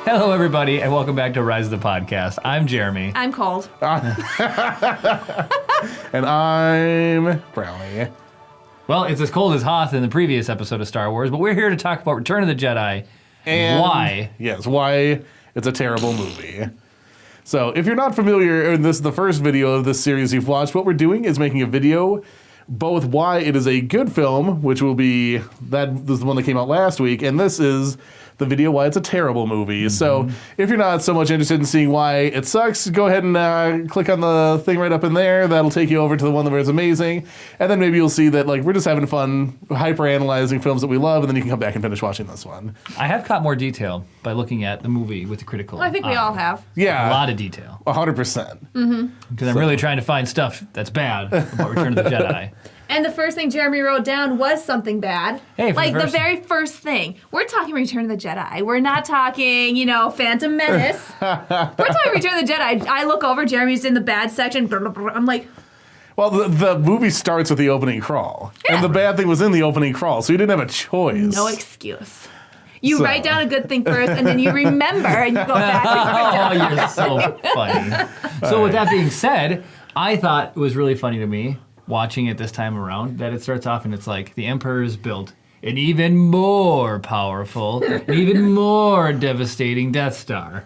Hello, everybody, and welcome back to Rise of the Podcast. I'm Jeremy. I'm cold. And I'm Brownie. Well, it's as cold as Hoth in the previous episode of Star Wars, but we're here to talk about Return of the Jedi. And why? Yes, why it's a terrible movie. So, if you're not familiar, and this is the first video of this series you've watched, what we're doing is making a video both why it is a good film, which will be, this is the one that came out last week, and this is the video why it's a terrible movie. Mm-hmm. So if you're not so much interested in seeing why it sucks, go ahead and click on the thing right up in there. That'll take you over to the one where it's amazing. And then maybe you'll see that we're just having fun hyper-analyzing films that we love, and then you can come back and finish watching this one. I have caught more detail by looking at the movie with the critical I think we all have. Yeah. A lot of detail. 100%. Because I'm really trying to find stuff that's bad about Return of the Jedi. And the first thing Jeremy wrote down was something bad. Hey, the very first thing. We're talking Return of the Jedi. We're not talking, Phantom Menace. We're talking Return of the Jedi. I look over, Jeremy's in the bad section. I'm like... Well, the movie starts with the opening crawl. Yeah. And the bad thing was in the opening crawl, so you didn't have a choice. No excuse. You write down a good thing first, and then you remember, and you go back and Oh, you're so funny. So with that being said, I thought it was really funny to me, watching it this time around, that it starts off and it's like the Emperor's built an even more powerful, an even more devastating Death Star.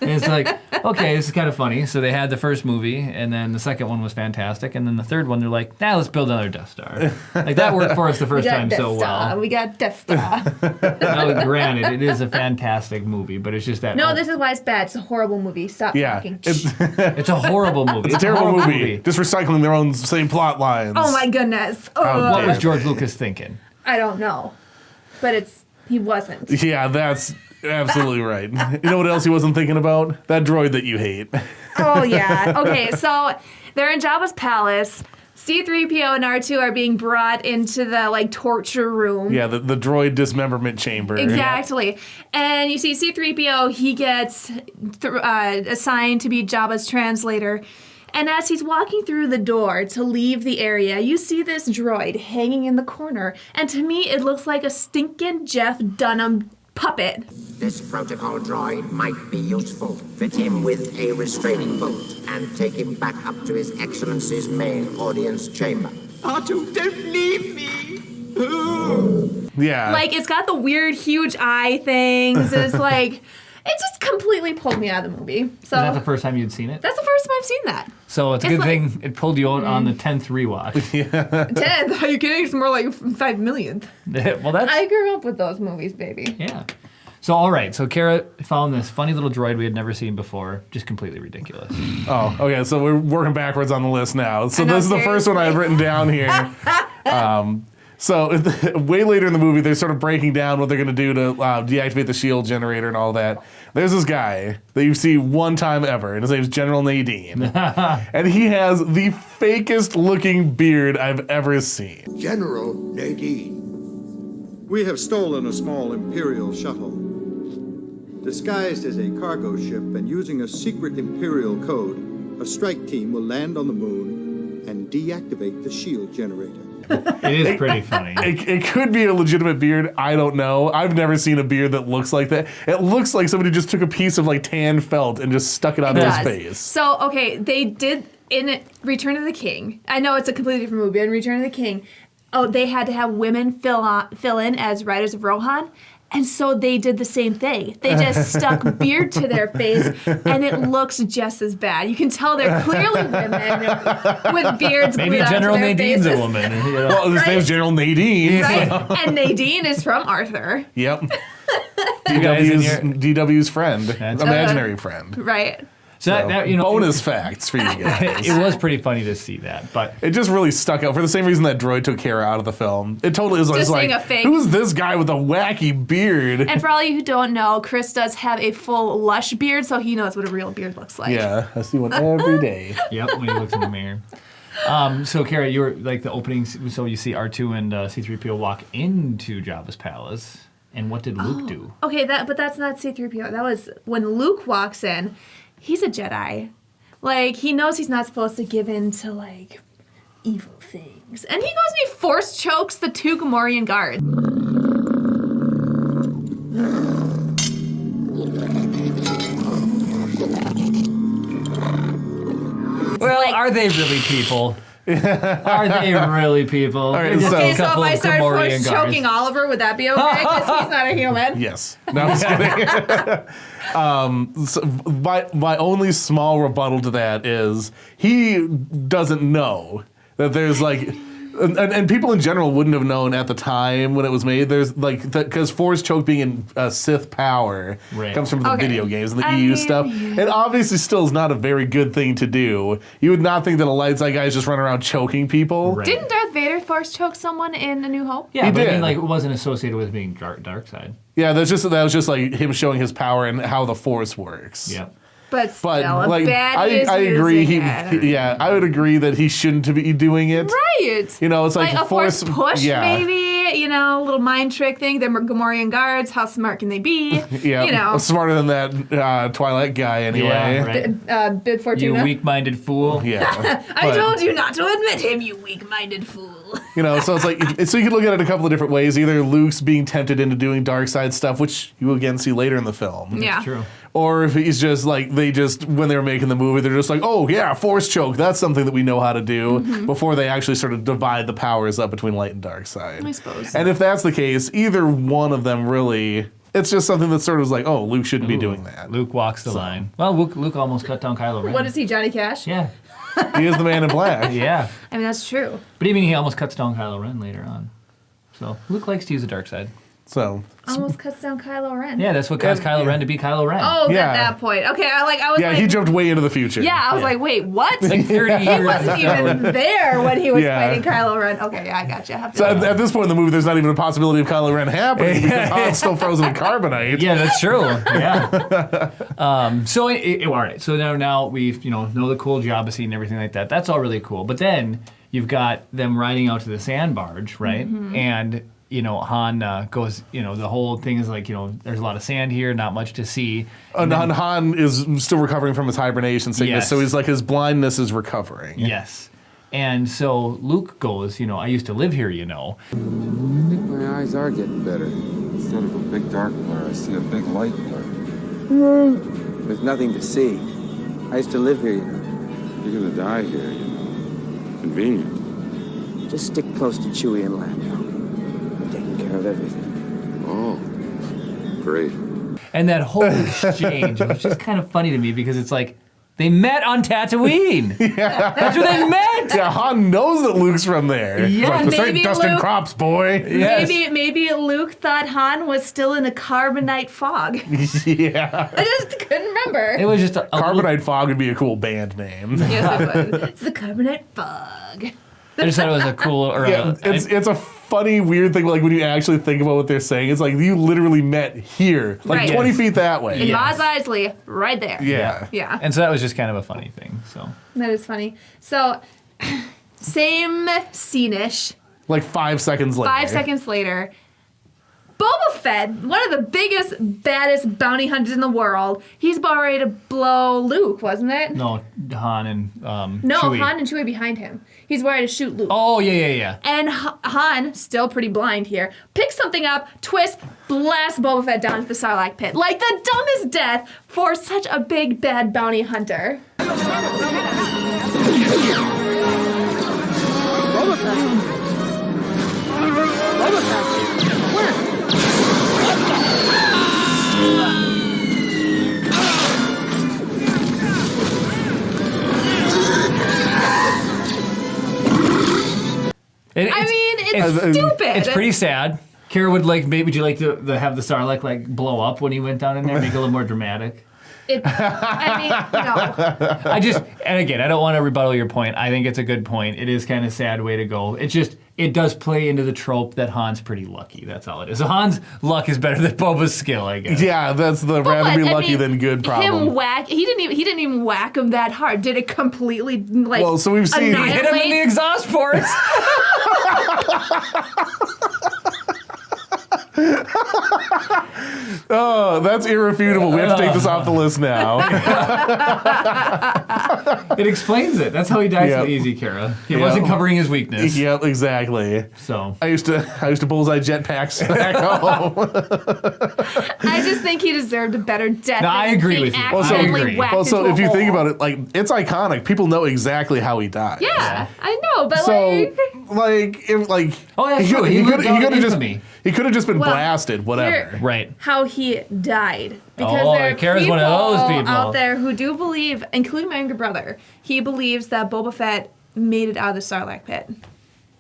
And it's like, okay, this is kind of funny. So they had the first movie, and then the second one was fantastic, and then the third one, they're like, let's build another Death Star. Like, that worked for us the first time so well. We got Death Star. Now, granted, it is a fantastic movie, but it's just that... No, this is why it's bad. It's a horrible movie. Stop talking. It's a horrible movie. It's a terrible movie. Just recycling their own same plot lines. Oh, my goodness. What was George Lucas thinking? I don't know. But he wasn't. Yeah, that's... absolutely right. You know what else he wasn't thinking about? That droid that you hate. Oh, yeah. Okay, so they're in Jabba's palace. C-3PO and R2 are being brought into the, torture room. Yeah, the droid dismemberment chamber. Exactly. And you see C-3PO, he gets assigned to be Jabba's translator. And as he's walking through the door to leave the area, you see this droid hanging in the corner. And to me, it looks like a stinking Jeff Dunham puppet. This protocol droid might be useful. Fit him with a restraining bolt and take him back up to His Excellency's main audience chamber. R2, don't leave me! Yeah. It's got the weird, huge eye things. It's it just completely pulled me out of the movie. So Is that the first time you'd seen it? That's the first time I've seen that. So it's a good thing it pulled you out on the 10th rewatch. 10th? Are you kidding? It's more like 5 millionth. Well, that's... I grew up with those movies, baby. Yeah. So, all right. So, Kara found this funny little droid we had never seen before. Just completely ridiculous. Oh, okay. So we're working backwards on the list now. So this is the first one I've written down here. So way later in the movie, they're sort of breaking down what they're going to do to deactivate the shield generator and all that. There's this guy that you see one time ever, and his name's General Nadine. And he has the fakest looking beard I've ever seen. General Nadine. We have stolen a small Imperial shuttle. Disguised as a cargo ship and using a secret Imperial code, a strike team will land on the moon and deactivate the shield generator. It is pretty funny. It could be a legitimate beard. I don't know. I've never seen a beard that looks like that. It looks like somebody just took a piece of tan felt and just stuck it onto his face. So, okay, they did in Return of the King. I know it's a completely different movie. In Return of the King, they had to have women fill in as Riders of Rohan. And so they did the same thing. They just stuck beard to their face, and it looks just as bad. You can tell they're clearly women with beards. Maybe General Nadine's a woman. Well, his name's General Nadine. Right? And Nadine is from Arthur. Yep. DW's friend. Imaginary friend. Right. So that bonus facts for you guys. It was pretty funny to see that, but it just really stuck out for the same reason that droid took Kara out of the film. It totally is just like, a fake. Who's this guy with a wacky beard? And for all you who don't know, Chris does have a full lush beard, so he knows what a real beard looks like. Yeah, I see one every day. Yep, when he looks in the mirror. So, Kara, you were like the opening. So you see R2 and C-3PO walk into Jabba's palace, and what did Luke do? Okay, but that's not C-3PO. That was when Luke walks in. He's a Jedi. Like, he knows he's not supposed to give in to, like, evil things. And he goes and he force chokes the 2 Gamorrean guards. Well, are they really people? Are they really people? All right, Just so- a Okay, so if couple I of started Gamorrean force guards. choking Oliver, would that be okay? Because he's not a human. Yes. No, I'm just kidding. So my only small rebuttal to that is he doesn't know that there's like, and people in general wouldn't have known at the time when it was made. There's like, because Force choke being in Sith power Right. comes from the Okay. video games and the I EU mean, stuff. yeah. It obviously still is not a very good thing to do. You would not think that a light side guy is just running around choking people. Right. Didn't Darth Vader force choke someone in A New Hope? Yeah, He but I did. mean, like, it wasn't associated with being dark side. Yeah, that was just like him showing his power and how the Force works. Yeah. But still, But a like baddie is I agree using it. yeah, I would agree that he shouldn't be doing it. Right. You know, it's like a force push, yeah. maybe, you know, a little mind trick thing. They're Gamorrean guards. How smart can they be? Yeah, You know, smarter than that Twilight guy anyway. Yeah, right. Bid You Fortuna. weak-minded fool. Yeah. I But, told you not to admit him, you weak-minded fool. You know, so it's like so you can look at it a couple of different ways. Either Luke's being tempted into doing dark side stuff, which you again see later in the film. Yeah. True. Or if he's just like when they were making the movie, they're just like, oh yeah, force choke. That's something that we know how to do before they actually sort of divide the powers up between light and dark side. I suppose. And if that's the case, either one of them really, it's just something that sort of is like, oh, Luke shouldn't be doing that. Luke walks the line. Well, Luke almost cut down Kylo Ren. What is he, Johnny Cash? Yeah. He is the man in black. Yeah. I mean, that's true. But even he almost cuts down Kylo Ren later on. So Luke likes to use the dark side. So Almost cuts down Kylo Ren. Yeah, that's what caused Kylo Ren to be Kylo Ren. Oh, Yeah. at that point. Okay, I was yeah, like, he jumped way into the future. yeah, I was Yeah. like, wait, what? Like 30 He years. wasn't even there when he was Yeah. fighting Kylo Ren. Okay, yeah, I gotcha. So at this point in the movie, there's not even a possibility of Kylo Ren happening because Han's still frozen in carbonite. Yeah, that's true. Yeah. All right. So now we've know the cool Jabba scene and everything like that. That's all really cool. But then you've got them riding out to the sand barge, right? And Han goes. The whole thing is like there's a lot of sand here, not much to see. And Han is still recovering from his hibernation sickness, Yes. so he's like his blindness is recovering. Yes. And so Luke goes. I used to live here. I think my eyes are getting better. Instead of a big dark blur, I see a big light blur. There's nothing to see. I used to live here, You're gonna die here, Convenient. Just stick close to Chewie and Lando. They're taking care of everything. Oh, great. And that whole exchange was just kind of funny to me because it's like they met on Tatooine. That's where they met. Yeah, Han knows that Luke's from there. He's Yeah, like, this ain't maybe Dustin Luke- Crops, boy. Yes. Maybe Luke thought Han was still in a carbonite fog. Yeah. I just couldn't remember. It was just a little- Carbonite Fog would be a cool band name. Yes, it was. It's the carbonite fog. I just thought it was a cool. Or Yeah, it's a funny, weird thing. Like when you actually think about what they're saying, it's like you literally met here, like Right. 20 feet that way. In Yes. Mos Eisley, right there. Yeah. Yeah. And so that was just kind of a funny thing. So That is funny. So, same scene-ish. Like 5 seconds later. 5 seconds later, Boba Fett, one of the biggest, baddest bounty hunters in the world, he's about ready to blow Luke, wasn't it? no, Han and No, Chewie. Han and Chewie behind him. He's ready to shoot Luke. Oh yeah. And Han, still pretty blind here, picks something up, twists, blasts Boba Fett down to the Sarlacc pit. Like the dumbest death for such a big, bad bounty hunter. It's stupid. It's pretty sad. Kara would would you like to have the Sarlacc blow up when he went down in there, make it a little more dramatic? No. I don't want to rebuttal your point. I think it's a good point. It is kind of a sad way to go. It does play into the trope that Han's pretty lucky. That's all it is. So Han's luck is better than Boba's skill, I guess. Yeah, that's the rather be lucky than good problem. He didn't even whack him that hard. Did it completely Well, so we've seen- He hit him in the exhaust ports. Oh, that's irrefutable. We have to take this off the list now. It explains it. That's how he died so Yep. easy, Kara. He wasn't covering his weakness. Yep, exactly. So I used to bullseye jetpacks back home. I just think he deserved a better death. No, I than agree being with you. Well, so- accidentally I agree. whacked Well, so into if a you think hole. about it, like it's iconic. People know exactly how he died. Yeah, I know, but So, if Oh, yeah, he true. could He lived on have just infamy. he could have just been Well, blasted, whatever. right. how he died. Because Oh, there are Kara's people, one of those people. out there who do believe, including my younger brother, he believes that Boba Fett made it out of the Sarlacc pit.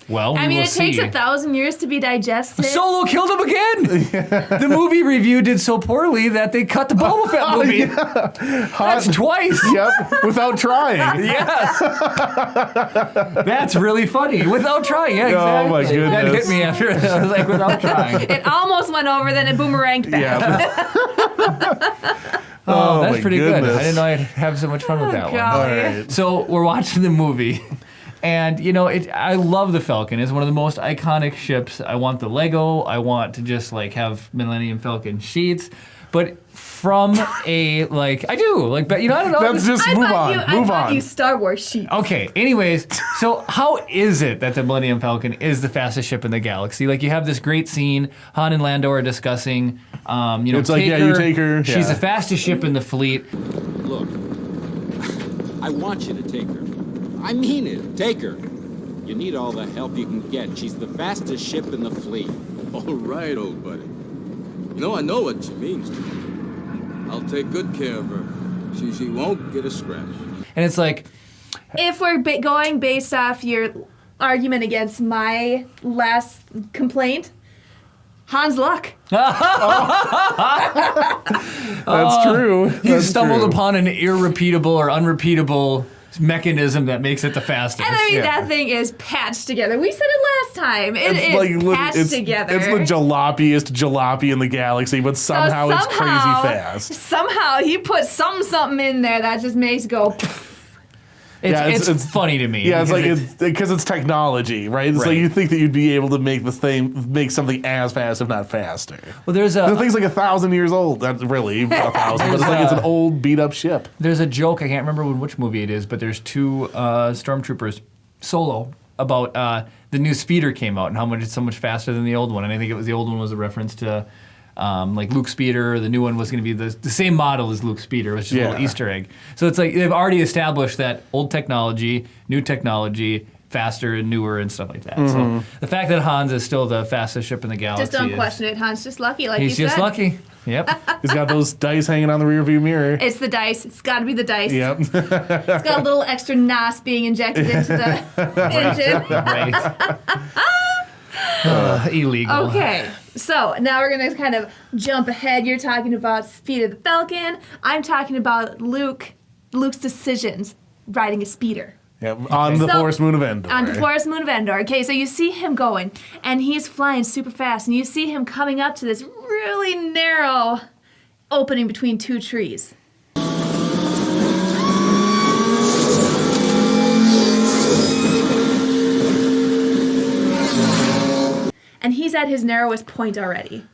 Well, I mean, will it takes see. 1,000 years to be digested. Solo killed him again. The movie review did so poorly that they cut the Boba Fett movie. That's twice. Yep, without trying. Yes. That's really funny. Without trying. Yeah, exactly. Oh, my That goodness. hit me after. I was like, without trying. It almost went over, then it boomeranged back. Yeah. Oh, that's my pretty goodness. good. I didn't know I'd have so much fun with that one. God. All right. So we're watching the movie, and you know, I love the Falcon. It's one of the most iconic ships. I want the Lego. I want to just like have Millennium Falcon sheets, but from a I do like, but you know, I don't know. That's just I move bought on. you, I Move bought on. you Star Wars sheets. Okay. Anyways, so how is it that the Millennium Falcon is the fastest ship in the galaxy? Like, you have this great scene. Han and Lando are discussing. You know, It's like, yeah, you take her. She's Yeah. the fastest ship in the fleet. Look, I want you to take her. I mean it. Take her. You need all the help you can get. She's the fastest ship in the fleet. All right, old buddy. You know, I know what she means to me. I'll take good care of her. She won't get a scratch. And it's like, If we're going based off your argument against my last complaint, Han's luck. That's true. he That's stumbled true. upon an irrepeatable or unrepeatable mechanism that makes it the fastest. And I mean, Yeah. that thing is patched together. We said it last time. It is patched it's together. It's the jalapiest jalopy in the galaxy, but So somehow it's crazy fast. Somehow he put something in there that just makes it go. It's, it's funny to me. Yeah, it's like because because it's technology, right? It's Right. like you think that you'd be able to make make something as fast, if not faster. well, there's The a thing's like 1,000 years old. Not really 1,000, but it's like it's an old beat up ship. There's a joke, I can't remember which movie it is, but there's two stormtroopers solo about the new speeder came out and how much it's so much faster than the old one. And I think it was the old one was a reference to like Luke's speeder. The new one was going to be the same model as Luke's speeder, which is a little Yeah. Easter egg. So it's like they've already established that old technology, new technology, faster and newer and stuff like that. So the fact that Hans is still the fastest ship in the galaxy Just don't is- question it. Han's just lucky, like He's you just said. lucky. Yep. He's got those dice hanging on the rearview mirror. It's the dice. It's got to be the dice. Yep. It's got a little extra NOS being injected into the engine. Right. Illegal. Okay, so now we're gonna kind of jump ahead. You're talking about Speed of the Falcon. I'm talking about Luke's decisions riding a speeder. Yep. On the So- forest moon of Endor. On the forest moon of Endor. Okay, so you see him going, and he's flying super fast, and you see him coming up to this really narrow opening between two trees. And he's at his narrowest point already.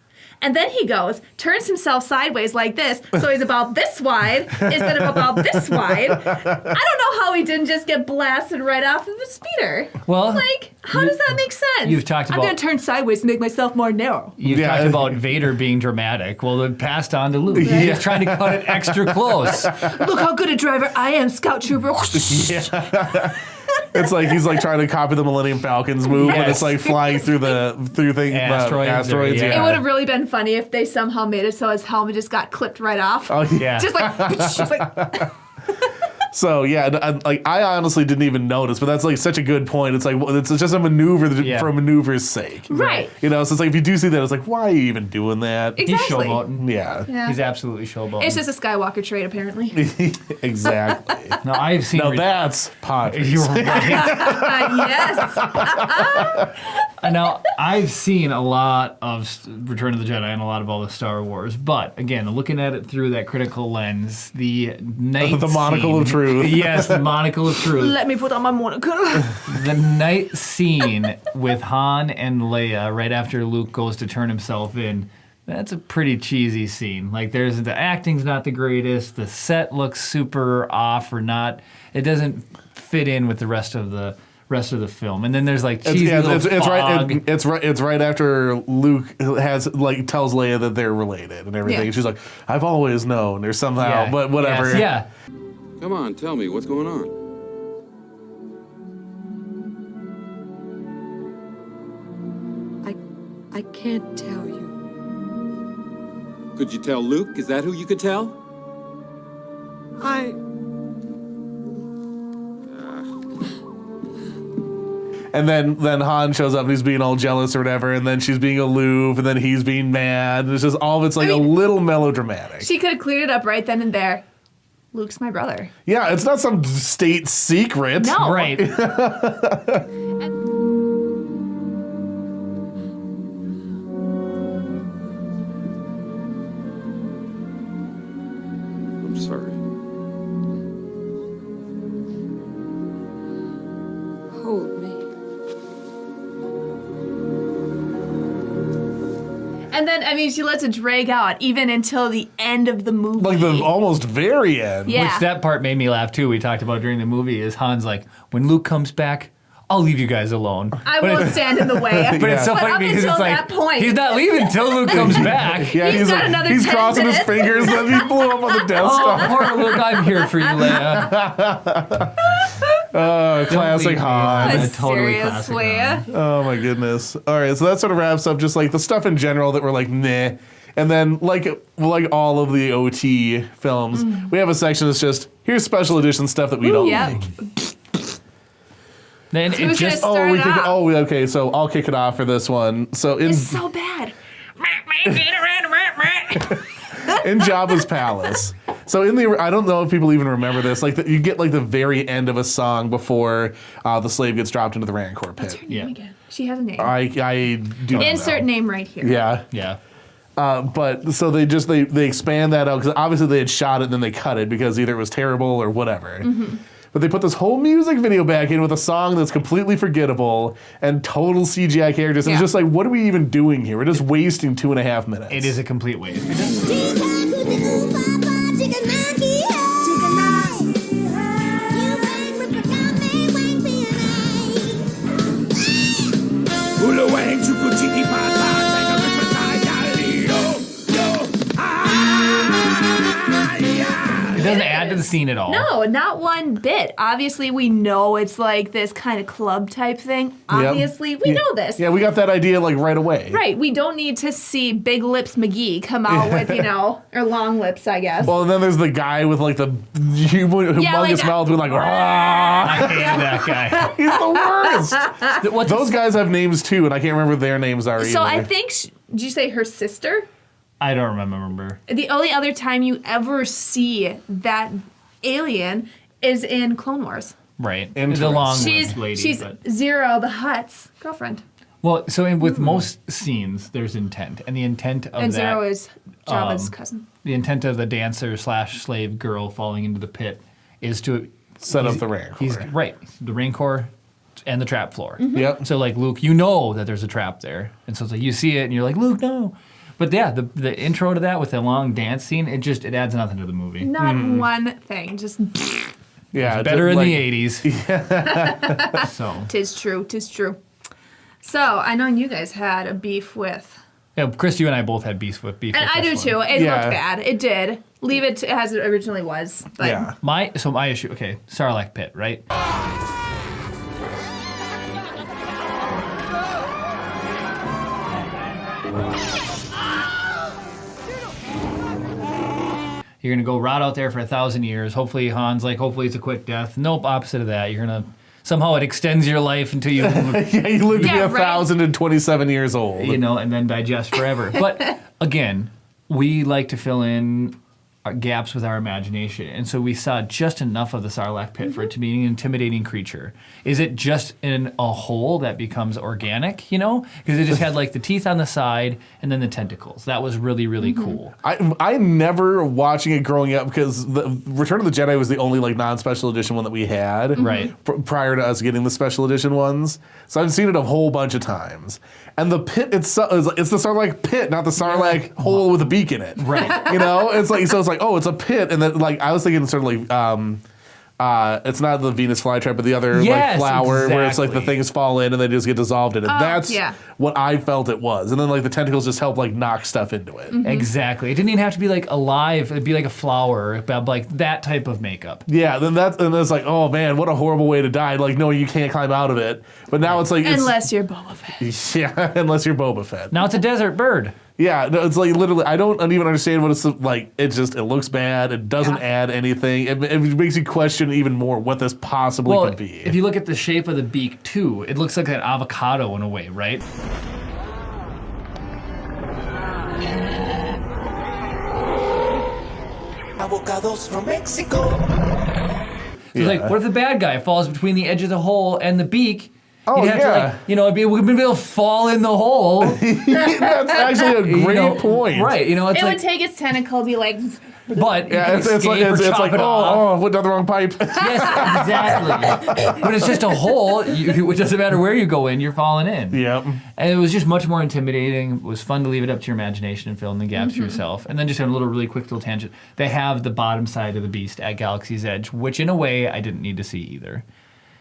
And then he goes, turns himself sideways like this, so he's about this wide instead of about this wide. I don't know how he didn't just get blasted right off of the speeder. Well, Like, how does that make sense? you've talked I'm about- going to turn sideways to make myself more narrow. You've Yeah. talked about Vader being dramatic. Well, it passed on to Luke. He's trying to cut it extra close. Look how good a driver I am, Scout Trooper. It's like he's like trying to copy the Millennium Falcon's move when Yes. it's like flying through Asteroids, asteroids. yeah. It would have really been funny if they somehow made it so his helmet just got clipped right off. Oh, Yeah. Just like, So yeah, I honestly didn't even notice, but that's like such a good point. It's like it's just a maneuver Yeah. for a maneuver's sake, right. You know, so it's like if you do see that, it's like why are you even doing that? He's Exactly. showboating. Yeah, Yeah. He's absolutely showboating. It's just a Skywalker trait, apparently. exactly. No, I've seen. Now that's You're Padres. right. Yes. Now, I've seen a lot of Return of the Jedi and a lot of all the Star Wars, but again, looking at it through that critical lens, the night The monocle scene, of truth. Yes, the monocle of truth. Let me put on my monocle. The night scene with Han and Leia right after Luke goes to turn himself in, that's a pretty cheesy scene. Like, the acting's not the greatest, the set looks super off or not. It doesn't fit in with the rest of the film. And then there's like cheesy fog. It's right after Luke tells Leia that they're related and everything. Yeah. She's like, I've always known, or somehow, but whatever. Yes, Come on, tell me, what's going on? I can't tell you. Could you tell Luke? Is that who you could tell? And then Han shows up and he's being all jealous or whatever, and then she's being aloof, and then he's being mad. And it's just all of it's like a little melodramatic. She could have cleared it up right then and there. Luke's my brother. Yeah, it's not some state secret. No. Right. I'm sorry. Hold me. And then, I mean, she lets it drag out even until the end of the movie. Like the almost very end. Yeah. Which that part made me laugh too. We talked about during the movie is Han's like, when Luke comes back, I'll leave you guys alone. I won't stand in the way. But it's so But funny up because until it's like that point, he's not leaving until Luke comes back. Yeah, He's got like, another he's 10 crossing his minutes. fingers, then he blew up on the Death Oh, Star. poor Luke, I'm here for you, Leia. Classic Han. Totally classic Seriously. Han. Oh my goodness. All right, so that sort of wraps up just like the stuff in general that we're like, meh. And then like all of the OT films, we have a section that's just, here's special edition stuff that we don't Yep. like. Then Who's it just gonna start it off? Okay, so I'll kick it off for this one. So in It's so bad. in Jabba's palace. So I don't know if people even remember this. Like you get like the very end of a song before the slave gets dropped into the Rancor pit. What's her name again? She has a name. I do not Insert know. name right here. Yeah. Yeah. But so they expand that out because obviously they had shot it and then they cut it because either it was terrible or whatever. Mm-hmm. But they put this whole music video back in with a song that's completely forgettable and total CGI characters. And it's Yeah. just like, what are we even doing here? We're just wasting 2.5 minutes. It is a complete waste. Hula wang chuku chiki pata, take a rip It doesn't add to the scene at all. No, not one bit. Obviously, we know it's like this kind of club type thing. Obviously, we know this. Yeah, we got that idea like right away. Right, we don't need to see Big Lips McGee come out with, or Long Lips, I guess. Well, and then there's the guy with like the humongous mouth with like, "Rah!" I hate that guy. He's the worst. Those guys have names too, and I can't remember what their names are So either. I think, did you say her sister? I don't remember. The only other time you ever see that alien is in Clone Wars. Right. Interesting. The long She's lady. but- Zero the Hutt's girlfriend. Well, so with most scenes, there's intent, and the intent of And that, Zero is Jabba's cousin. the intent of the dancer / slave girl falling into the pit is to Set up the Rancor. He's right, the Rancor and the trap floor. Yep. So like Luke, you know that there's a trap there, and so it's like you see it, and you're like, Luke, no. But yeah, the intro to that with the long dance scene, it adds nothing to the movie. Not one thing, just Yeah, Better in like- the 80s. So tis true. So I know you guys had a beef with, yeah, Chris, you and I both had beef with and this I do one. too. It Yeah. looked bad. It did. Leave it as it originally was. But Yeah. My issue, okay, Sarlacc pit, right? You're gonna go rot out there for 1,000 years. Hopefully Han's like, hopefully it's a quick death. Nope, opposite of that. You're gonna somehow it extends your life until you Yeah, you live to be Yeah, right. 1,027 years old. and then digest forever. But again, we like to fill in gaps with our imagination, and so we saw just enough of the Sarlacc pit for it to be an intimidating creature. Is it just in a hole that becomes organic, you know? Because it just had like the teeth on the side and then the tentacles. That was really, really cool. I never watching it growing up because the Return of the Jedi was the only like non-special edition one that we had prior to us getting the special edition ones. So I've seen it a whole bunch of times. And the pit itself, it's the Sarlacc pit, not the Sarlacc hole with a beak in it. Right. You know, it's like, oh, it's a pit, and then like I was thinking sort of like it's not the Venus flytrap, but the other like flower where it's like the things fall in and they just get dissolved in it. That's what I felt it was, and then like the tentacles just help like knock stuff into it. Exactly. It didn't even have to be like alive. It'd be like a flower, like that type of makeup. Yeah. Then it's like, oh man, what a horrible way to die. Like, no, you can't climb out of it. But now it's like unless you're Boba Fett. Yeah, unless you're Boba Fett. Now it's a desert bird. Yeah, no, it's like literally, I don't even understand what it's like. It looks bad. It doesn't add anything. It makes you question even more what this possibly could be. If you look at the shape of the beak too, it looks like an avocado in a way, right? Avocados from Mexico. So it's like, what if the bad guy falls between the edge of the hole and the beak? Oh, You'd have to, like, you know, we'd be able to fall in the hole. That's actually a great point. Right, you know, it's it like, would take its tentacle, be like... But yeah, it's like oh, went down the wrong pipe. Yes, exactly. But it's just a hole. It doesn't matter where you go in, you're falling in. Yep. And it was just much more intimidating. It was fun to leave it up to your imagination and fill in the gaps yourself. And then just a really quick little tangent. They have the bottom side of the beast at Galaxy's Edge, which in a way I didn't need to see either.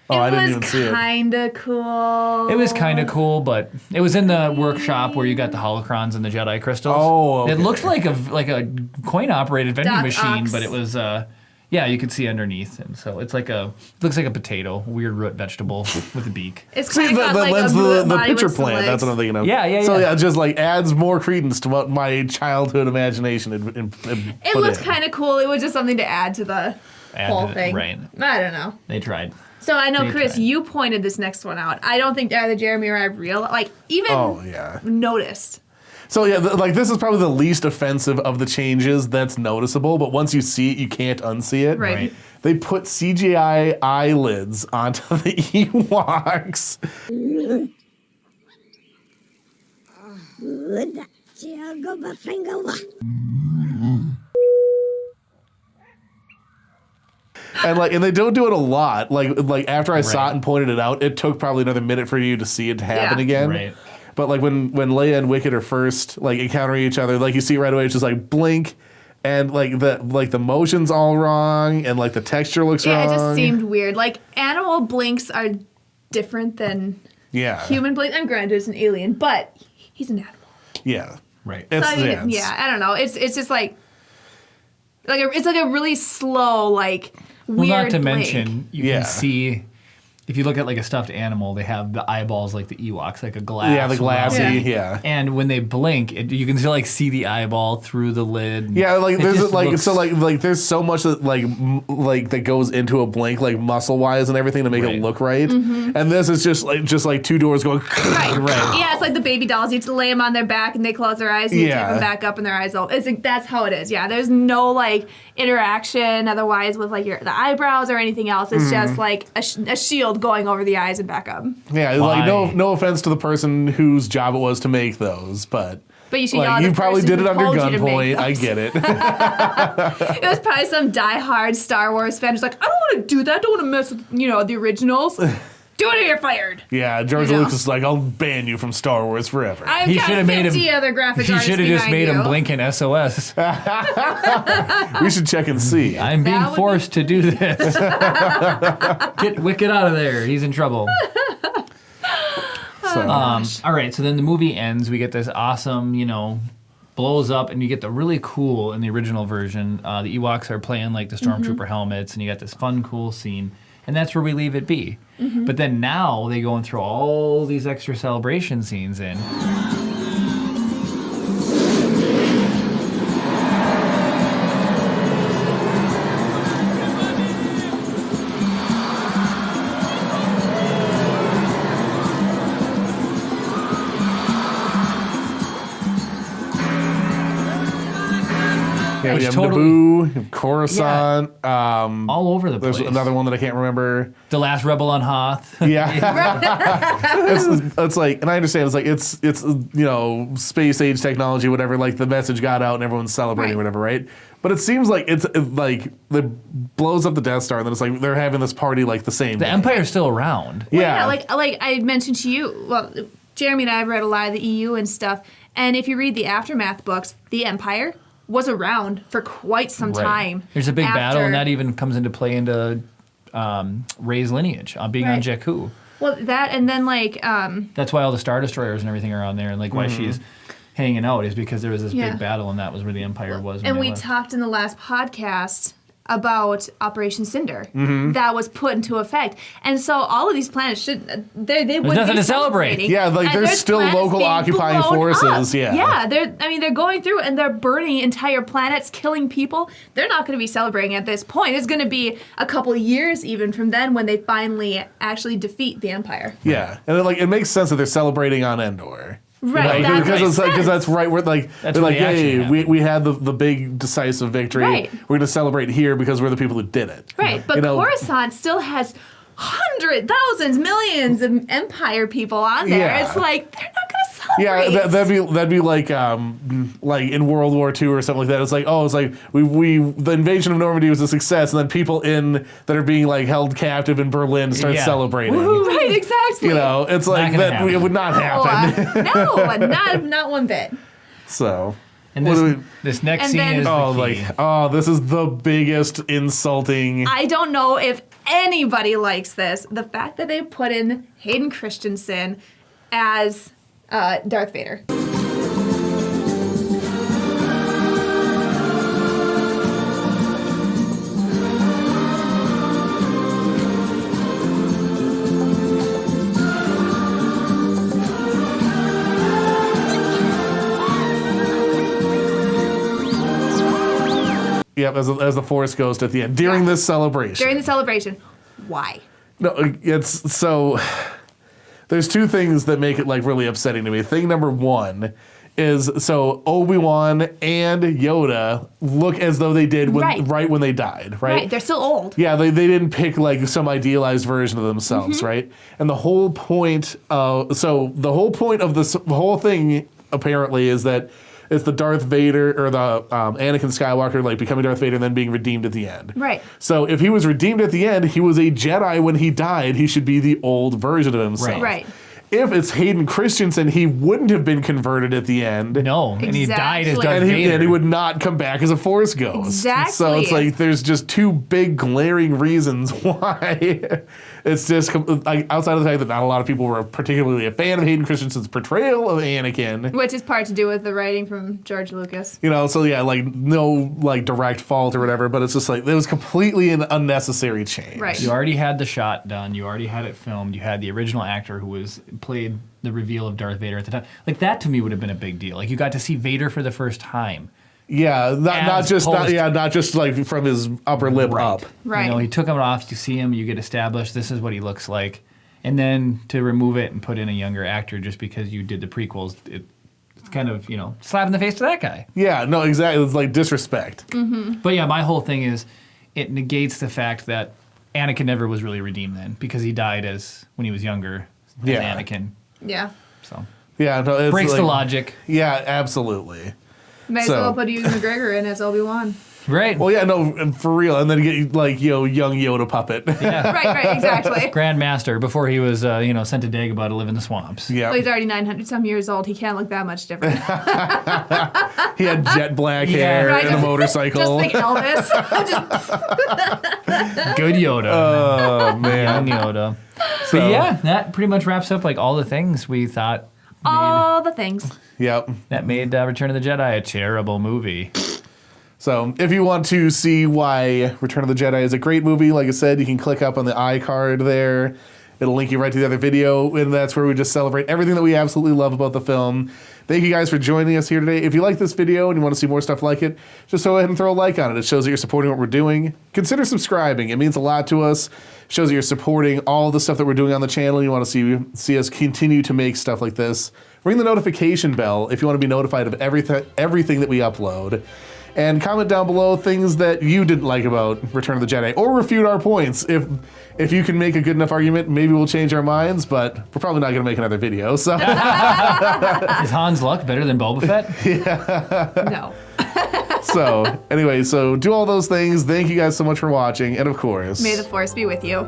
Oh, I didn't even see it. It was kind of cool. It was kind of cool, but it was in the workshop where you got the holocrons and the Jedi crystals. Oh, okay. It looked like a coin-operated vending Doc machine, Ox. but it was yeah, you could see underneath, and so it's like looks like a potato, weird root vegetable with a beak. It's See, kind of got like the body picture with some plant. legs. That's what I'm thinking of. Yeah. So yeah, it just like adds more credence to what my childhood imagination It looked kind of cool. It was just something to add to the whole thing. Right. I don't know. They tried. So I know, They Chris, tried. you pointed this next one out. I don't think either Jeremy or I noticed. So yeah, like this is probably the least offensive of the changes that's noticeable, but once you see it, you can't unsee it. Right. They put CGI eyelids onto the Ewoks. And they don't do it a lot. Like after I saw it and pointed it out, it took probably another minute for you to see it happen again. Right. But like when Leia and Wicket are first like encountering each other, like you see right away, it's just like blink, and like the motion's all wrong, and like the texture looks wrong. Yeah, it just seemed weird. Like animal blinks are different than human blinks. I'm granted it's an alien, but he's an animal. Yeah. Right. So I don't know. It's just like it's like a really slow weird. Well, not to blink. mention you can see. If you look at like a stuffed animal, they have the eyeballs like the Ewoks, like a glass. Yeah, the glassy, And when they blink, you can still like see the eyeball through the lid. Yeah, like It there's just like looks- so like there's so much that like that goes into a blink, like muscle wise and everything to make it look right. Mhm. And this is just like two doors going Right. Yeah, it's like the baby dolls. You have to lay them on their back and they close their eyes and you Yeah. tape them back up and their eyes open. It's like, that's how it is. Yeah, there's no like interaction otherwise with like the eyebrows or anything else. It's just like a shield going over the eyes and back up. Yeah, like no offense to the person whose job it was to make those, but you see, like, you probably did it under gunpoint. I those. get it. It was probably some diehard Star Wars fan who's like, I don't want to do that. I don't want to mess with the originals. Do it or you're fired. Yeah, George Lucas is like, I'll ban you from Star Wars forever. I've got 50 other graphic He artists should have just behind made you. him blink in SOS. We should check and see. I'm being forced to do this. Get Wicket out of there. He's in trouble. All right, so then the movie ends. We get this awesome, blows up, and you get the really cool in the original version. The Ewoks are playing like the Stormtrooper helmets, and you got this fun, cool scene. And that's where we leave it be. But then now they go and throw all these extra celebration scenes in. Yeah, we Which have totally- Naboo, Coruscant. All over the place. There's another one that I can't remember. The Last Rebel on Hoth. Yeah. it's like, and I understand it's space age technology, whatever. Like the message got out and everyone's celebrating, whatever, right? But it seems like it's like it blows up the Death Star, and then it's like they're having this party like the same. The day. Empire's still around. Well, yeah, like I mentioned to you. Well, Jeremy and I have read a lot of the EU and stuff, and if you read the Aftermath books, the Empire was around for quite some time. There's a big battle, after- and that even comes into play into Rey's lineage on being on Jakku. Well, that and then like That's why all the Star Destroyers and everything are on there, and like why she's hanging out is because there was this big battle, and that was where the Empire was. And we talked in the last podcast about Operation Cinder that was put into effect, and so all of these planets should they would nothing be to celebrate. celebrating. Yeah, like And there's still planets local being occupying blown forces. up. Yeah, they're going through and they're burning entire planets, killing people. They're not going to be celebrating at this point. It's going to be a couple of years even from then when they finally actually defeat the Empire. Yeah, and it makes sense that they're celebrating on Endor. Right, because that's right where like That's they're where like, the action hey, happened. we had the big decisive victory. Right. We're gonna celebrate here because we're the people who did it. Right, but You know? Coruscant still has hundreds, thousands, millions of Empire people on there. Yeah. It's like they're not going to celebrate. Yeah, that'd be like in World War II or something like that. It's like we the invasion of Normandy was a success, and then people that are being like held captive in Berlin start celebrating. Right, exactly. It's like gonna that. happen. It would not happen. No, not one bit. So. And what do this next And scene then- is the key. This is the biggest insulting. I don't know if anybody likes this. The fact that they put in Hayden Christensen as Darth Vader. Yep, as the Force Ghost at the end during this celebration. During the celebration. Why? No, it's so. There's two things that make it like really upsetting to me. Thing number one is so Obi-Wan and Yoda look as though they did right when they died, right? Right, they're still old. Yeah, they didn't pick like some idealized version of themselves, right? And the whole point of this whole thing apparently is that it's the Darth Vader or the Anakin Skywalker like becoming Darth Vader and then being redeemed at the end. Right. So if he was redeemed at the end, he was a Jedi when he died. He should be the old version of himself. Right. If it's Hayden Christensen, he wouldn't have been converted at the end. No, and he died as Exactly. Darth And Vader. he would not come back as a Force Ghost. Exactly. So it's like there's just two big glaring reasons why. It's just like outside of the fact that not a lot of people were particularly a fan of Hayden Christensen's portrayal of Anakin. Which is part to do with the writing from George Lucas. So yeah, like no like direct fault or whatever, but it's just like it was completely an unnecessary change. Right. You already had the shot done. You already had it filmed. You had the original actor who played the reveal of Darth Vader at the time. Like that to me would have been a big deal. Like you got to see Vader for the first time. Yeah, not just like from his upper lip up. Right. He took him off. You see him. You get established. This is what he looks like. And then to remove it and put in a younger actor just because you did the prequels, it's kind of slap in the face to that guy. Yeah, no, exactly. It's like disrespect. But yeah, my whole thing is it negates the fact that Anakin never was really redeemed then because he died when he was younger as Anakin. Yeah. So yeah, no, it's breaks the like, logic. Yeah, absolutly. Might as well put Ewan McGregor in as Obi-Wan. Right. Well, yeah, no, for real, and then get like young Yoda puppet. Yeah. Right, exactly. Grandmaster before he was sent to Dagobah to live in the swamps. Yeah. Well, he's already 900 some years old. He can't look that much different. He had jet black hair Right, and a motorcycle. Just like Elvis. Good Yoda. Oh man, Young Yoda. So, But yeah, that pretty much wraps up like all the things we thought All the things. Yep. that made Return of the Jedi a terrible movie. So if you want to see why Return of the Jedi is a great movie, like I said, you can click up on the iCard there. It'll link you right to the other video, and that's where we just celebrate everything that we absolutely love about the film. Thank you guys for joining us here today. If you like this video and you want to see more stuff like it, just go ahead and throw a like on it. It shows that you're supporting what we're doing. Consider subscribing. It means a lot to us. It shows that you're supporting all the stuff that we're doing on the channel. You want to see us continue to make stuff like this. Ring the notification bell if you want to be notified of everything that we upload. And comment down below things that you didn't like about Return of the Jedi, or refute our points. If you can make a good enough argument, maybe we'll change our minds, but we're probably not going to make another video. So, Is Han's luck better than Boba Fett? No. So anyway, so do all those things. Thank you guys so much for watching, and of course, May the Force be with you.